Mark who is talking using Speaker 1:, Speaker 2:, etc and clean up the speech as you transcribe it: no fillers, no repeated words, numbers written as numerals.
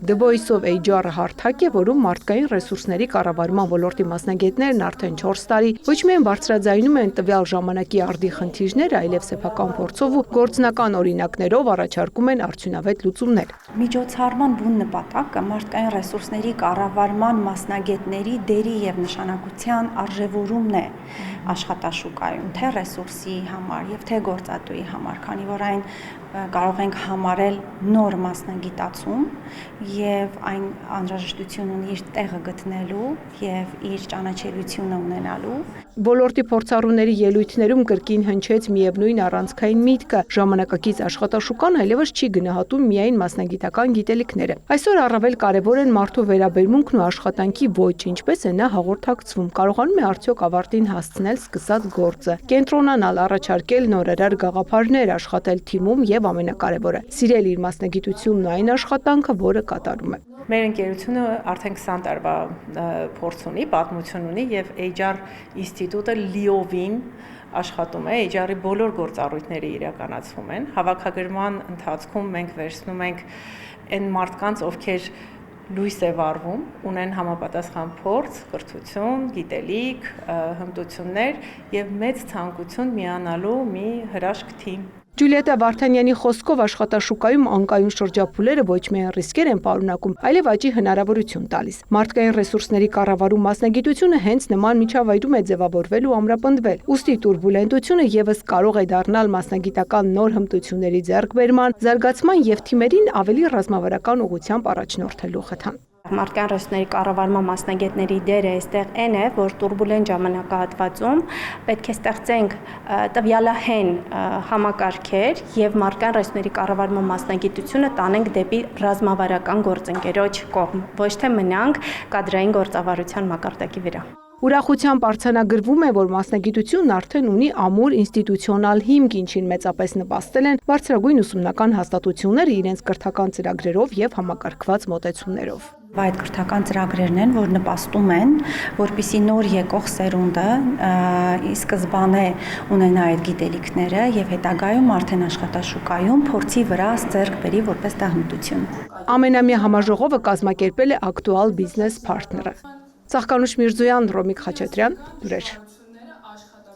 Speaker 1: The Voice of HR-ը հարթակ է, որում մարդկային ռեսուրսների կառավարման ոլորտի մասնագետներն արդեն 4 տարի ոչ միայն բարձրաձայնում են տվյալ ժամանակի արդի խնդիրներ, այլև սեփական փորձով ու գործնական օրինակներով առաջարկում են արդյունավետ լուծումներ։
Speaker 2: Միջոցառման բուն նպատակը մարդկային ռեսուրսների կառավարման մասնագետների դերի եւ նշանակության արժևորումն է աշխատաշուկայում, թե ռեսուրսի համար եւ թե գործատուի համար, քանի որ այն կարող ենք համարել նոր մասնագիտացում եւ այն անհրաժեշտություն ունի իր տեղը գտնելու եւ իր ճանաչելիությունը ունենալու։
Speaker 1: Ոլորտի փորձառուների ելույթներում կրկին հնչեց միևնույն առանցքային միտքը՝ ժամանակակից աշխատաշուկան այլևս չի գնահատում միայն մասնագիտական գիտելիքները։ Այսօր առավել կարևոր են մարդու վերաբերմունքն ու աշխատանքի ոճը, ինչպես է նա հաղորդակցվում, կարողանում է արդյոք ավարտին հասցնել սկսած գործը, կենտրոնանալ, առաջարկել նորարար գաղափարներ, աշխատել թիմում եւ ամենակարևորը՝ սիրել իր մասնագիտությունն ու այն աշխատանքը, որը կատարում է։
Speaker 3: Մեր ընկերությունը արդեն 20 տարվա փորձ ունի, պատմություն ունի եւ HR ինստիտուտը լիովին աշխատում է, HR-ի բոլոր գործառույթները իրականացվում են։ Հավաքագրման ընթացքում մենք վերցնում ենք այն մարդկանց, ովքեր լույս է վառվում, ունեն համապատասխան փորձ, կրթություն, գիտելիք, հմտություններ եւ մեծ ցանկություն միանալու մի հրաշք թիմ։
Speaker 1: Ջուլիետա Վարդանյանի խոսքով աշխատաշուկայում անկայուն շրջափուլերը ոչ միայն ռիսկեր են պարունակում, այլև աճի հնարավորություն տալիս։ Մարդկային ռեսուրսների կառավարում մասնագիտությունը հենց նման միջավայրում է ձևավորվել ու ամրապնդվել։ Ուստի տուրբուլենտությունը եւս կարող է դառնալ մասնագիտական նոր հմտությունների ձեռքբերման, զարգացման եւ թիմերին ավելի ռազմավարական ուղղությամբ առաջնորդելու խթան։
Speaker 2: Մարդկային ռեսուրսների կառավարման մասնագետների դերը այստեղ այն է, որ տուրբուլենտ ժամանակահատվածում պետք է ստեղծենք տվյալահեն համակարգեր եւ մարդկային ռեսուրսների կառավարման մասնագիտությունը տանենք դեպի ռազմավարական գործընկերոջ կողմ, ոչ թե մնանք կադրային գործավարության մակարդակի վրա։
Speaker 1: Ուրախությամբ արձանագրվում է, որ մասնագիտությունն արդեն ունի ամուր ինստիտուցիոնալ հիմք, ինչին մեծապես նպաստել են բարձրագույն ուսումնական հաստատությունները իրենց կրթական ծրագրերով եւ համակարգված մոտեցումներով։
Speaker 2: Այդ կրթական ծրագրերն են, որ նպաստում են, որպեսզի նոր եկող սերունդը ի սկզբանե ունենա այդ գիտելիքները եւ հետագայում արդեն աշխատաշուկայում փորձի վրա ձեռք բերի որպես տաղմտություն։
Speaker 1: Ամենամյա համաժողովը կազմակերպել է Actual Business Partner-ը։ Ծաղկանուշ Միրզոյան, Ռոմիկ Խաչատրյան, լուրեր։